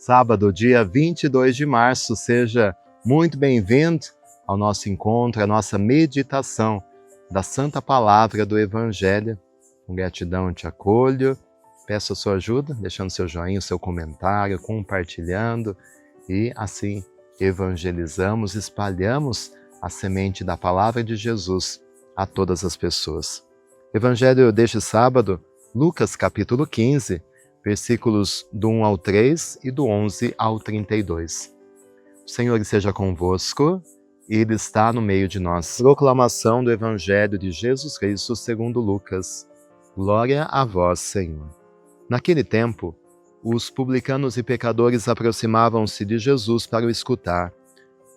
Sábado, dia 22 de março, seja muito bem-vindo ao nosso encontro, à nossa meditação da Santa Palavra do Evangelho. Com gratidão te acolho, peço a sua ajuda, deixando seu joinha, seu comentário, compartilhando e assim evangelizamos, espalhamos a semente da Palavra de Jesus a todas as pessoas. Evangelho deste sábado, Lucas capítulo 15, versículos do 1 ao 3 e do 11 ao 32. O Senhor esteja convosco, Ele está no meio de nós. Proclamação do Evangelho de Jesus Cristo segundo Lucas. Glória a vós, Senhor. Naquele tempo, os publicanos e pecadores aproximavam-se de Jesus para o escutar.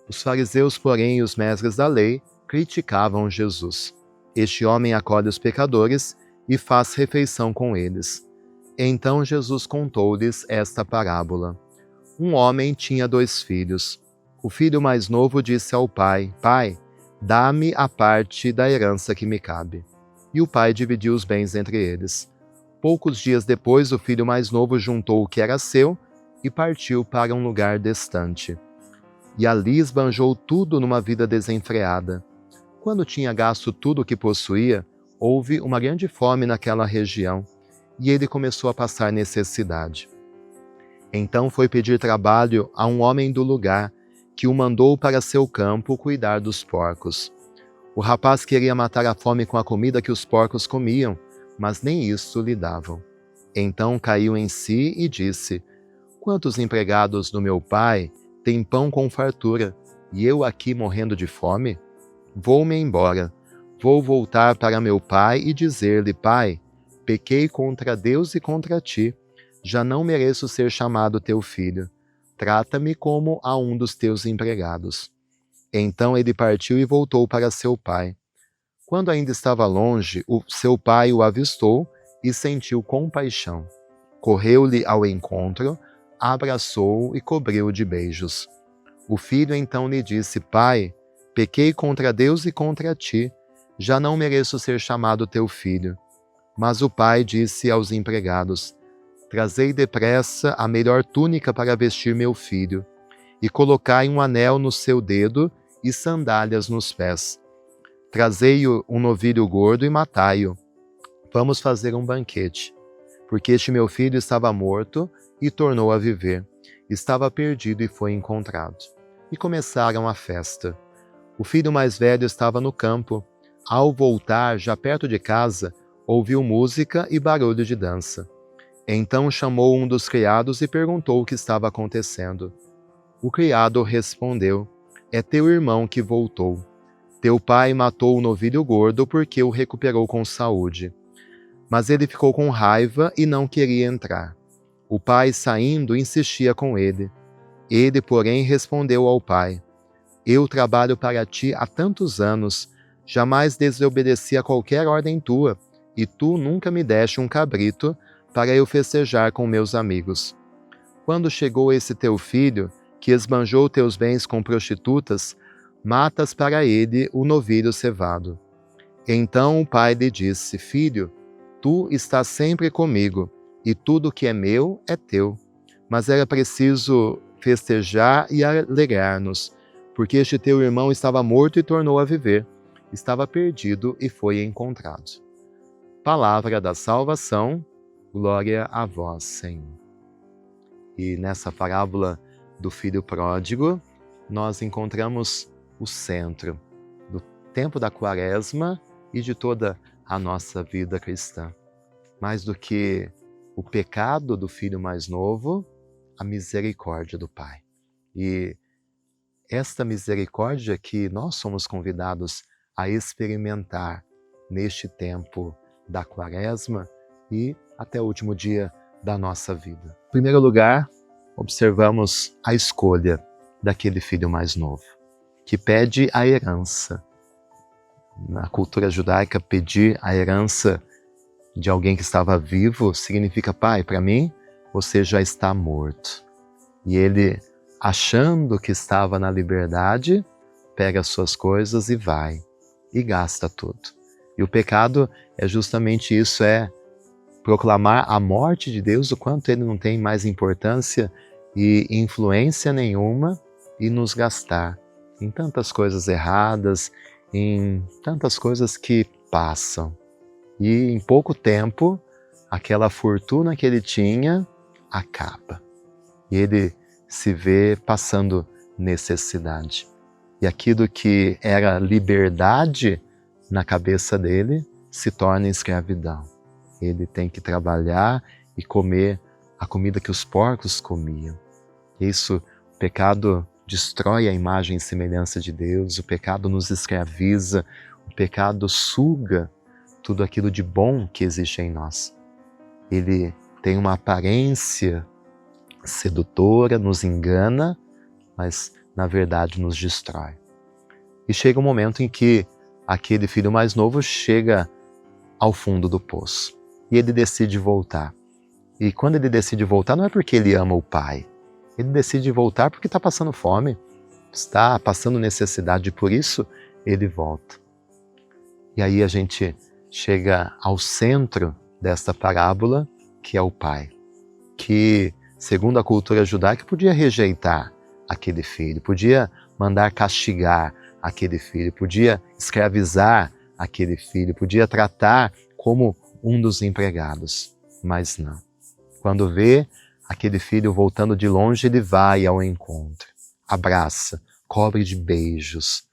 Os fariseus, porém, e os mestres da lei criticavam Jesus. Este homem acolhe os pecadores e faz refeição com eles. Então Jesus contou-lhes esta parábola. Um homem tinha 2 filhos. O filho mais novo disse ao pai: Pai, dá-me a parte da herança que me cabe. E o pai dividiu os bens entre eles. Poucos dias depois, o filho mais novo juntou o que era seu e partiu para um lugar distante. E ali esbanjou tudo numa vida desenfreada. Quando tinha gasto tudo o que possuía, houve uma grande fome naquela região, e ele começou a passar necessidade. Então foi pedir trabalho a um homem do lugar, que o mandou para seu campo cuidar dos porcos. O rapaz queria matar a fome com a comida que os porcos comiam, mas nem isso lhe davam. Então caiu em si e disse: Quantos empregados do meu pai têm pão com fartura, e eu aqui morrendo de fome? Vou-me embora. Vou voltar para meu pai e dizer-lhe: Pai, pequei contra Deus e contra ti. Já não mereço ser chamado teu filho. Trata-me como a um dos teus empregados. Então ele partiu e voltou para seu pai. Quando ainda estava longe, seu pai o avistou e sentiu compaixão. Correu-lhe ao encontro, abraçou-o e cobriu-o de beijos. O filho então lhe disse: Pai, pequei contra Deus e contra ti. Já não mereço ser chamado teu filho. Mas o pai disse aos empregados: Trazei depressa a melhor túnica para vestir meu filho, e colocai um anel no seu dedo e sandálias nos pés. Trazei um novilho gordo e matai-o. Vamos fazer um banquete, porque este meu filho estava morto e tornou a viver. Estava perdido e foi encontrado. E começaram a festa. O filho mais velho estava no campo. Ao voltar, já perto de casa, ouviu música e barulho de dança. Então chamou um dos criados e perguntou o que estava acontecendo. O criado respondeu: É teu irmão que voltou. Teu pai matou o novilho gordo porque o recuperou com saúde. Mas ele ficou com raiva e não queria entrar. O pai, saindo, insistia com ele. Ele, porém, respondeu ao pai: Eu trabalho para ti há tantos anos, jamais desobedeci a qualquer ordem tua, e tu nunca me deste um cabrito para eu festejar com meus amigos. Quando chegou esse teu filho, que esbanjou teus bens com prostitutas, matas para ele o novilho cevado. Então o pai lhe disse: Filho, tu estás sempre comigo, e tudo que é meu é teu. Mas era preciso festejar e alegrar-nos, porque este teu irmão estava morto e tornou a viver, estava perdido e foi encontrado. Palavra da salvação, glória a vós, Senhor. E nessa parábola do filho pródigo, nós encontramos o centro do tempo da Quaresma e de toda a nossa vida cristã. Mais do que o pecado do filho mais novo, a misericórdia do Pai. E esta misericórdia que nós somos convidados a experimentar neste tempo da Quaresma e até o último dia da nossa vida. Em primeiro lugar, observamos a escolha daquele filho mais novo, que pede a herança. Na cultura judaica, pedir a herança de alguém que estava vivo significa: Pai, para mim, você já está morto. E ele, achando que estava na liberdade, pega as suas coisas e vai, e gasta tudo. E o pecado é justamente isso, é proclamar a morte de Deus, o quanto ele não tem mais importância e influência nenhuma e nos gastar em tantas coisas erradas, em tantas coisas que passam. E em pouco tempo, aquela fortuna que ele tinha acaba. E ele se vê passando necessidade. E aquilo que era liberdade na cabeça dele se torna escravidão. Ele tem que trabalhar e comer a comida que os porcos comiam. Isso, o pecado destrói a imagem e semelhança de Deus, o pecado nos escraviza, o pecado suga tudo aquilo de bom que existe em nós. Ele tem uma aparência sedutora, nos engana, mas na verdade nos destrói. E chega um momento em que aquele filho mais novo chega ao fundo do poço e ele decide voltar. E quando ele decide voltar, não é porque ele ama o pai, ele decide voltar porque está passando fome, está passando necessidade, e por isso ele volta. E aí a gente chega ao centro desta parábola, que é o pai, que, segundo a cultura judaica, podia rejeitar aquele filho, podia mandar castigar aquele filho, podia escravizar aquele filho, podia tratar como um dos empregados, mas não. Quando vê aquele filho voltando de longe, ele vai ao encontro, abraça, cobre de beijos.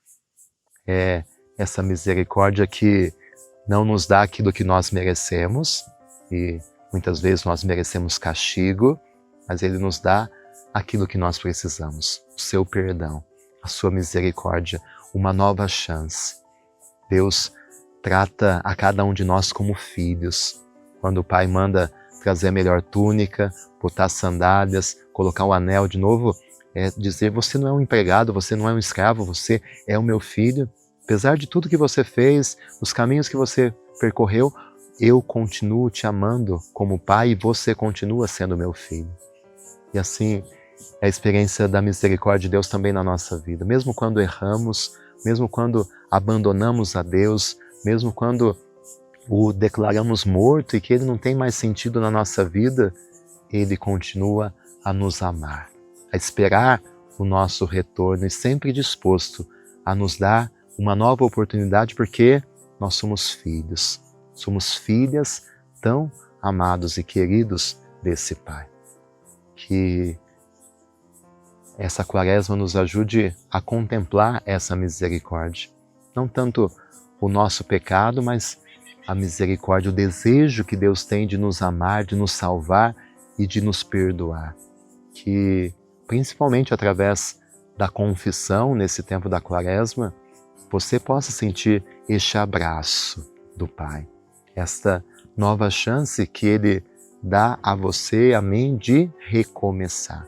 É essa misericórdia que não nos dá aquilo que nós merecemos, e muitas vezes nós merecemos castigo, mas ele nos dá aquilo que nós precisamos, o seu perdão, a sua misericórdia, uma nova chance. Deus trata a cada um de nós como filhos. Quando o pai manda trazer a melhor túnica, botar sandálias, colocar o anel de novo, é dizer: você não é um empregado, você não é um escravo, você é o meu filho. Apesar de tudo que você fez, dos caminhos que você percorreu, eu continuo te amando como pai e você continua sendo meu filho. E assim é a experiência da misericórdia de Deus também na nossa vida. Mesmo quando erramos, mesmo quando abandonamos a Deus, mesmo quando o declaramos morto e que ele não tem mais sentido na nossa vida, ele continua a nos amar, a esperar o nosso retorno e sempre disposto a nos dar uma nova oportunidade, porque nós somos filhos, somos filhas tão amados e queridos desse Pai. Que essa quaresma nos ajude a contemplar essa misericórdia. Não tanto o nosso pecado, mas a misericórdia, o desejo que Deus tem de nos amar, de nos salvar e de nos perdoar. Que, principalmente através da confissão, nesse tempo da quaresma, você possa sentir este abraço do Pai, esta nova chance que Ele dá a você e a mim de recomeçar.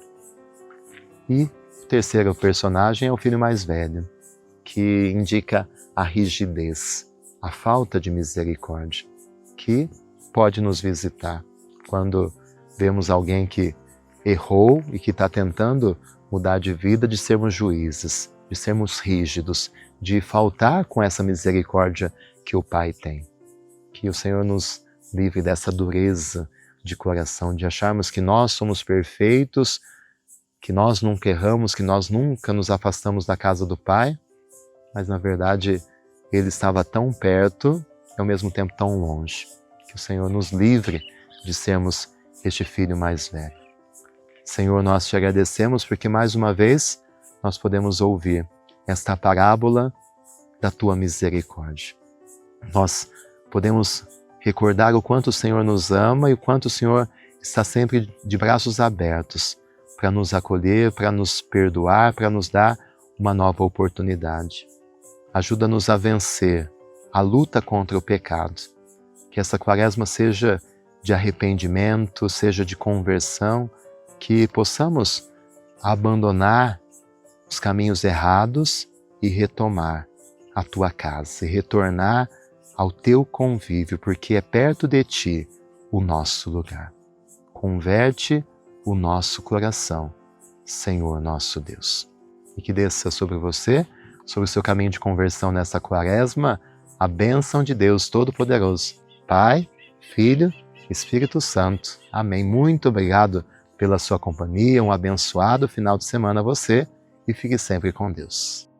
E o terceiro personagem é o filho mais velho, que indica a rigidez, a falta de misericórdia, que pode nos visitar quando vemos alguém que errou e que está tentando mudar de vida, de sermos juízes, de sermos rígidos, de faltar com essa misericórdia que o Pai tem. Que o Senhor nos livre dessa dureza de coração, de acharmos que nós somos perfeitos, que nós nunca erramos, que nós nunca nos afastamos da casa do Pai, mas na verdade Ele estava tão perto e ao mesmo tempo tão longe. Que o Senhor nos livre de sermos este filho mais velho. Senhor, nós te agradecemos porque mais uma vez nós podemos ouvir esta parábola da tua misericórdia. Nós podemos recordar o quanto o Senhor nos ama e o quanto o Senhor está sempre de braços abertos para nos acolher, para nos perdoar, para nos dar uma nova oportunidade. Ajuda-nos a vencer a luta contra o pecado. Que essa quaresma seja de arrependimento, seja de conversão, que possamos abandonar os caminhos errados e retomar a tua casa, e retornar ao teu convívio, porque é perto de ti o nosso lugar. Converte o nosso coração, Senhor nosso Deus. E que desça sobre você, sobre o seu caminho de conversão nessa quaresma, a bênção de Deus Todo-Poderoso, Pai, Filho, Espírito Santo. Amém. Muito obrigado pela sua companhia, um abençoado final de semana a você e fique sempre com Deus.